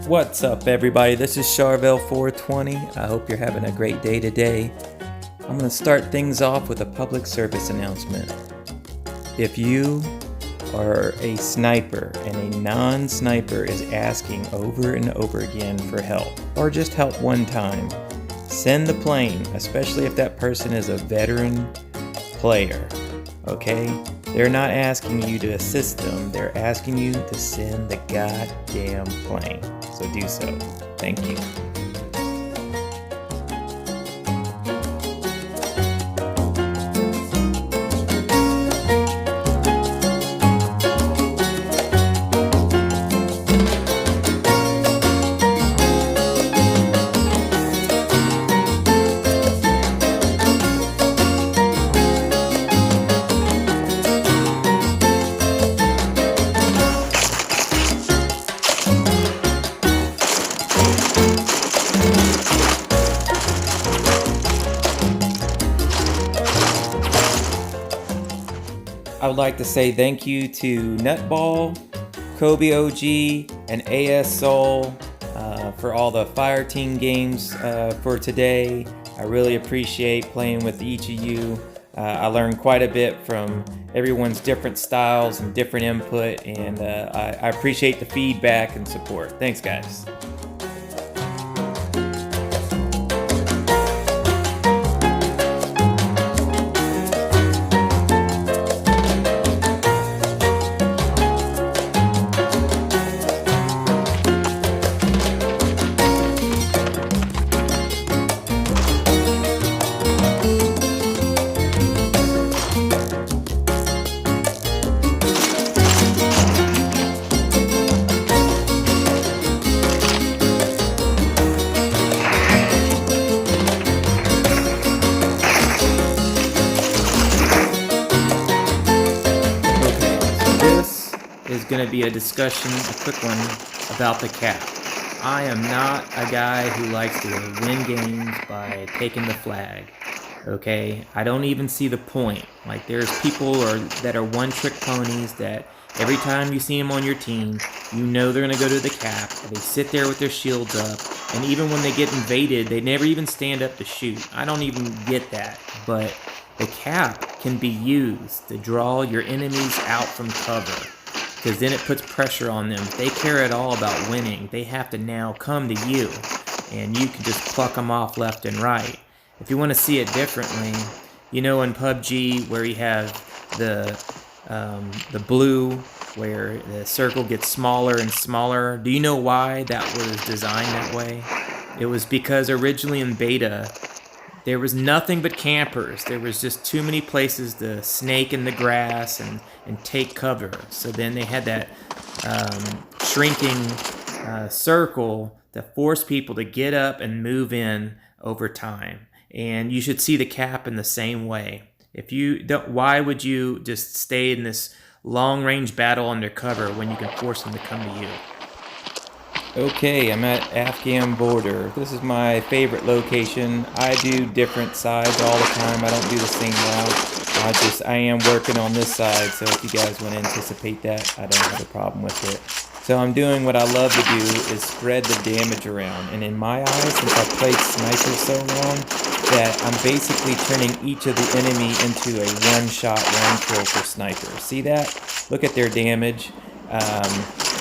What's up, everybody? This is Charvel420. I hope you're having a great day today. I'm going to start things off with a public service announcement. If you are a sniper and a non-sniper is asking over and over again for help, or just help one time, send the plane, especially if that person is a veteran player, okay? They're not asking you to assist them, they're asking you to send the goddamn plane. So do so. Thank you. I would like to say thank you to Nutball, Kobe OG, and AS Soul for all the Fire Team games for today. I really appreciate playing with each of you. I learned quite a bit from everyone's different styles and different input, and I appreciate the feedback and support. Thanks, guys. Is going to be a discussion, a quick one, about the cap. I am not a guy who likes to win games by taking the flag, okay? I don't even see the point. Like, there's people that are one-trick ponies that every time you see them on your team, you know they're going to go to the cap. They sit there with their shields up, and even when they get invaded, they never even stand up to shoot. I don't even get that, but the cap can be used to draw your enemies out from cover, because then it puts pressure on them. If they care at all about winning, they have to now come to you, and you can just pluck them off left and right. If you want to see it differently, you know, in PUBG where you have the blue, where the circle gets smaller and smaller. Do you know why that was designed that way? It was because originally in beta, there was nothing but campers. There was just too many places to snake in the grass and take cover. So then they had that shrinking circle that forced people to get up and move in over time. And you should see the cap in the same way. If you don't, why would you just stay in this long-range battle undercover when you can force them to come to you? Okay, I'm at Afghan border. This is my favorite location. I do different sides all the time. I don't do the same route. I am working on this side, so if you guys want to anticipate that, I don't have a problem with it. So I'm doing what I love to do is spread the damage around. And in my eyes, since I've played sniper so long, that I'm basically turning each of the enemy into a one-shot, one-kill for sniper. See that? Look at their damage.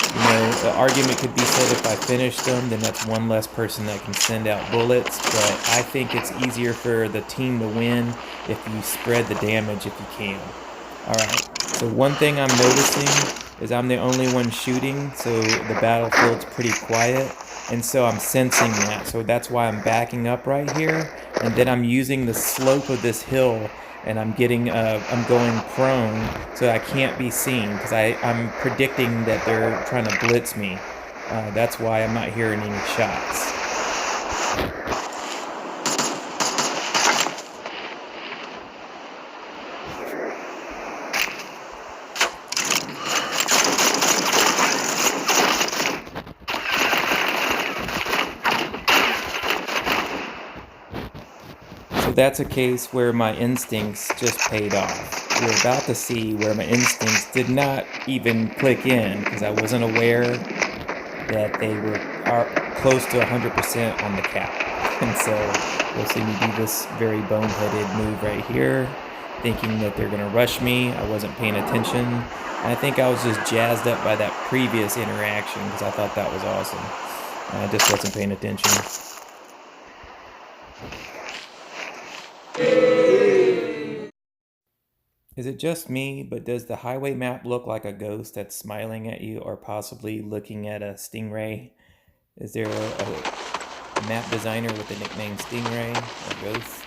You know, the argument could be said if I finish them, then that's one less person that can send out bullets, but I think it's easier for the team to win if you spread the damage if you can. Alright, so one thing I'm noticing is I'm the only one shooting, so the battlefield's pretty quiet, and so I'm sensing that, so that's why I'm backing up right here, and then I'm using the slope of this hill, and I'm going prone, so I can't be seen, because I'm predicting that they're trying to blitz me. That's why I'm not hearing any shots. So that's a case where my instincts just paid off. You're about to see where my instincts did not even click in because I wasn't aware that they were are close to 100% on the cap. And so you'll see me do this very boneheaded move right here, thinking that they're going to rush me. I wasn't paying attention. And I think I was just jazzed up by that previous interaction because I thought that was awesome. I just wasn't paying attention. Is it just me, but does the highway map look like a ghost that's smiling at you or possibly looking at a stingray? Is there a map designer with the nickname Stingray or Ghost?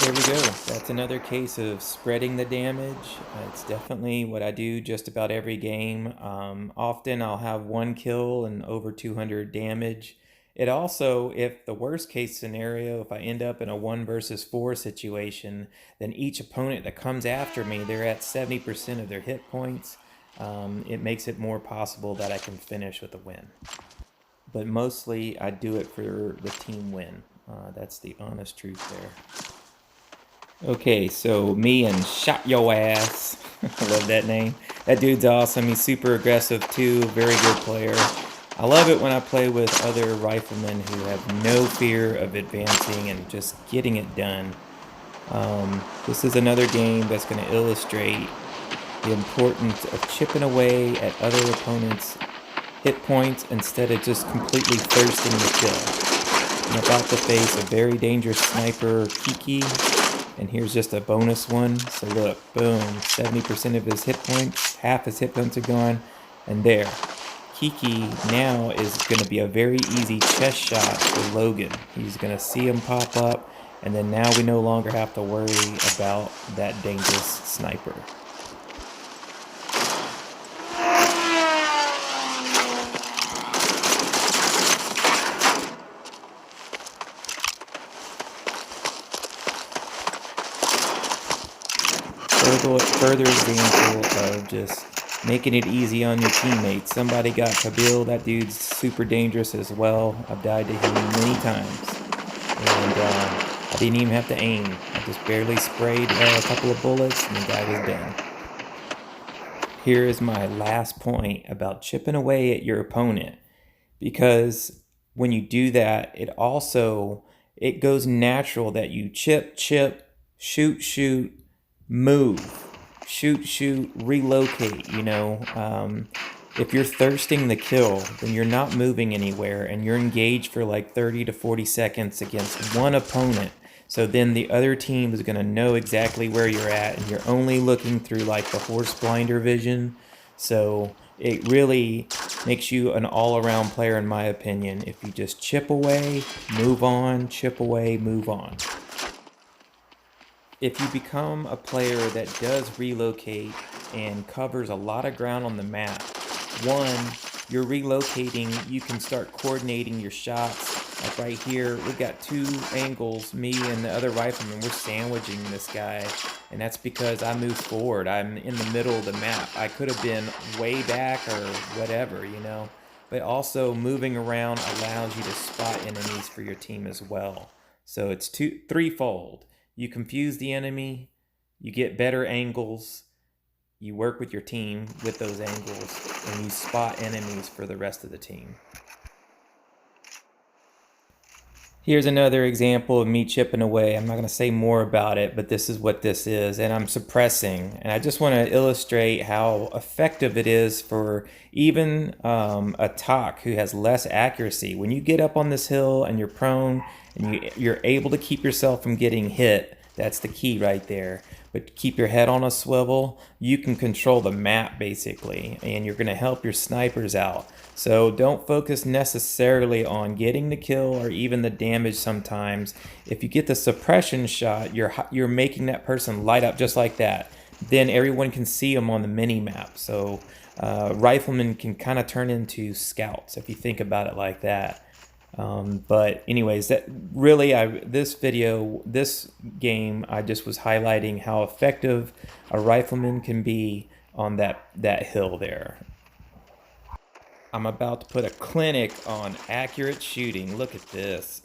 There we go. That's another case of spreading the damage. It's definitely what I do just about every game. Often I'll have one kill and over 200 damage. It also, if the worst case scenario, if I end up in a 1 versus 4 situation, then each opponent that comes after me, they're at 70% of their hit points. It makes it more possible that I can finish with a win. But mostly I do it for the team win. That's the honest truth there. Okay, so me and Shot Yo Ass. I love that name. That dude's awesome. He's super aggressive too. Very good player. I love it when I play with other riflemen who have no fear of advancing and just getting it done. This is another game that's going to illustrate the importance of chipping away at other opponents' hit points instead of just completely thirsting the kill. I'm about to face a very dangerous sniper, Kiki. And here's just a bonus one. So look, boom, 70% of his hit points, half his hit points are gone, and there. Kiki now is going to be a very easy chest shot for Logan. He's going to see him pop up, and then now we no longer have to worry about that dangerous sniper. Further example of just making it easy on your teammates. Somebody got Kabil. That dude's super dangerous as well. I've died to him many times. And I didn't even have to aim. I just barely sprayed a couple of bullets and the guy was dead. Here is my last point about chipping away at your opponent. Because when you do that, it goes natural that you chip, shoot, move. Shoot, relocate, if you're thirsting the kill, then you're not moving anywhere and you're engaged for like 30 to 40 seconds against one opponent. So then the other team is going to know exactly where you're at and you're only looking through like the horse blinder vision. So it really makes you an all-around player in my opinion if you just chip away, move on, chip away, move on. If you become a player that does relocate and covers a lot of ground on the map, one, you're relocating, you can start coordinating your shots. Like right here, we've got two angles, me and the other rifleman, we're sandwiching this guy, and that's because I moved forward. I'm in the middle of the map. I could have been way back or whatever, But also moving around allows you to spot enemies for your team as well. So it's threefold. You confuse the enemy, you get better angles, you work with your team with those angles, and you spot enemies for the rest of the team. Here's another example of me chipping away. I'm not going to say more about it, but this is what this is, and I'm suppressing. And I just want to illustrate how effective it is for even a Tahk who has less accuracy. When you get up on this hill and you're prone, and you're able to keep yourself from getting hit, that's the key right there. but keep your head on a swivel, you can control the map basically, and you're going to help your snipers out. So don't focus necessarily on getting the kill or even the damage sometimes. If you get the suppression shot, you're making that person light up just like that. Then everyone can see them on the mini map. So Riflemen can kind of turn into scouts if you think about it like that. But anyways, that really, this game, I just was highlighting how effective a Rifleman can be on that hill there. I'm about to put a clinic on accurate shooting. Look at this.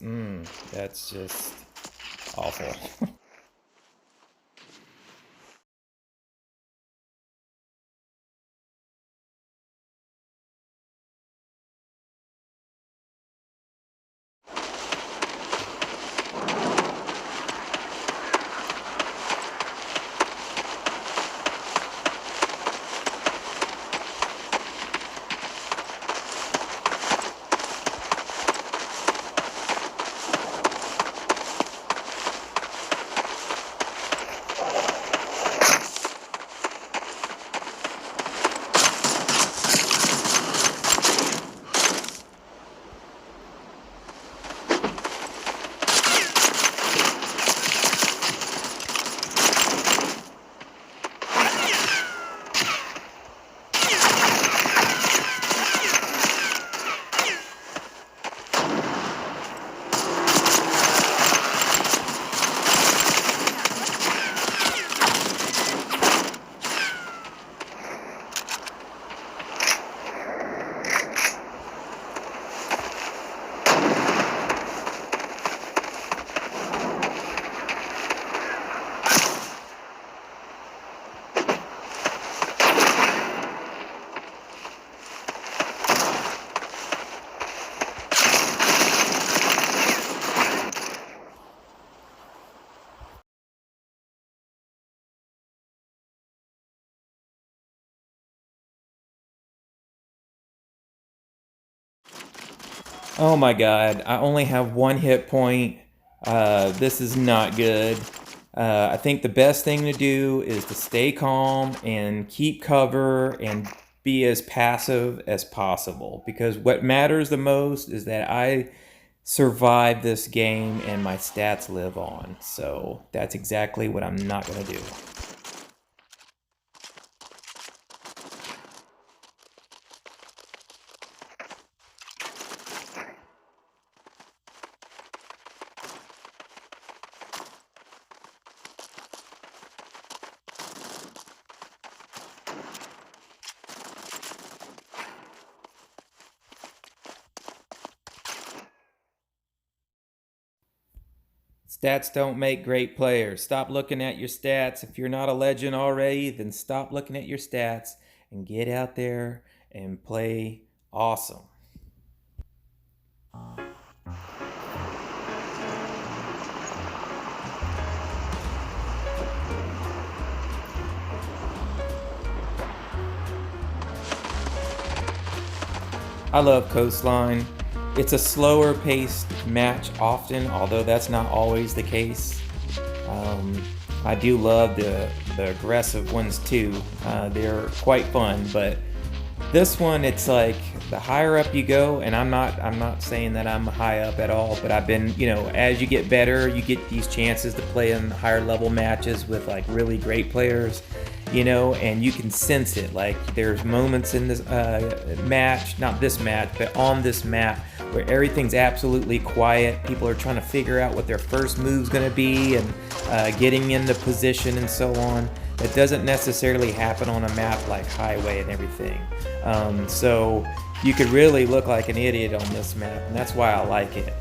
That's just awful. Oh my god, I only have one hit point. This is not good. I think the best thing to do is to stay calm and keep cover and be as passive as possible, because what matters the most is that I survive this game and my stats live on. So that's exactly what I'm not going to do. Stats don't make great players. Stop looking at your stats. If you're not a legend already, then stop looking at your stats and get out there and play awesome. I love Coastline. It's a slower paced match often, although that's not always the case. I do love the aggressive ones too. They're quite fun, but this one, it's like the higher up you go, and I'm not saying that I'm high up at all, but I've been, as you get better, you get these chances to play in higher level matches with like really great players, and you can sense it. Like there's moments in this match, not this match, but on this map where everything's absolutely quiet. People are trying to figure out what their first move's going to be and getting into position and so on. That doesn't necessarily happen on a map like Highway and everything. So you could really look like an idiot on this map, and that's why I like it.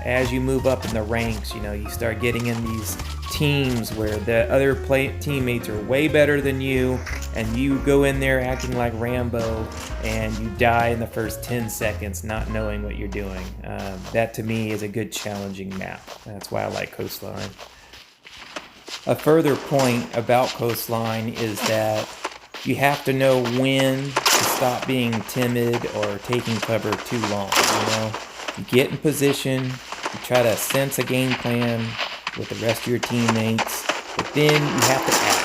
As you move up in the ranks, you start getting in these teams where the other teammates are way better than you, and you go in there acting like Rambo, and you die in the first 10 seconds not knowing what you're doing. That to me is a good challenging map. That's why I like Coastline. A further point about Coastline is that you have to know when to stop being timid or taking cover too long. You get in position, you try to sense a game plan with the rest of your teammates, but then you have to act,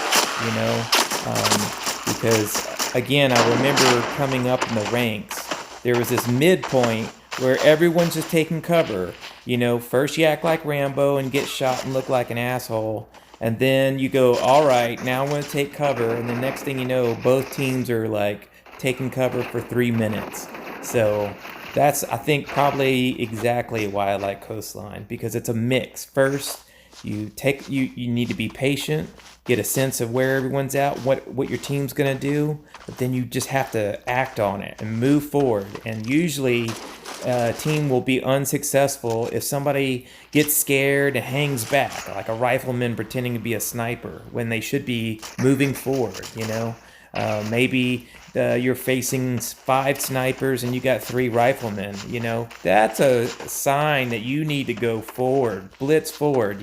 because again, I remember coming up in the ranks, there was this midpoint where everyone's just taking cover. First you act like Rambo and get shot and look like an asshole, and then you go, all right, now I'm going to take cover, and the next thing you know, both teams are like taking cover for 3 minutes. So that's, I think, probably exactly why I like Coastline, because it's a mix. First, you need to be patient, get a sense of where everyone's at, what your team's gonna do, but then you just have to act on it and move forward. And usually, a team will be unsuccessful if somebody gets scared and hangs back, like a rifleman pretending to be a sniper when they should be moving forward. Maybe you're facing 5 snipers and you got 3 riflemen. That's a sign that you need to go forward, blitz forward.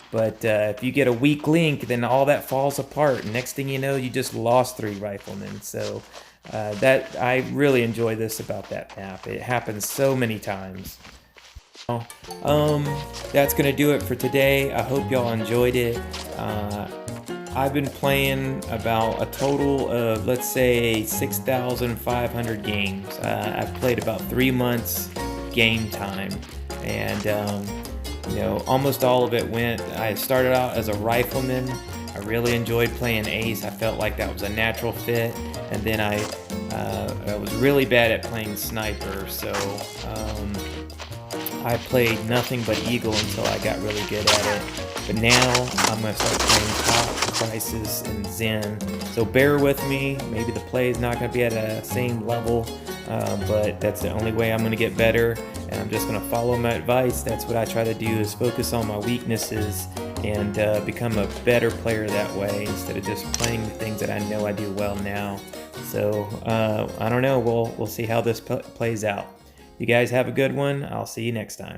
But if you get a weak link, then all that falls apart. And next thing you know, you just lost 3 riflemen. So that I really enjoy this about that map. It happens so many times. That's gonna do it for today. I hope y'all enjoyed it. I've been playing about a total of, let's say, 6,500 games. I've played about 3 months game time, and almost all of it I started out as a rifleman. I really enjoyed playing ace. I felt like that was a natural fit, and then I was really bad at playing sniper, so I played nothing but eagle until I got really good at it. But now I'm going to start playing Tahk, Crisis, and Zen. So bear with me. Maybe the play is not going to be at a same level, but that's the only way I'm going to get better. And I'm just going to follow my advice. That's what I try to do, is focus on my weaknesses and become a better player that way, instead of just playing the things that I know I do well now. So I don't know. We'll see how this plays out. You guys have a good one. I'll see you next time.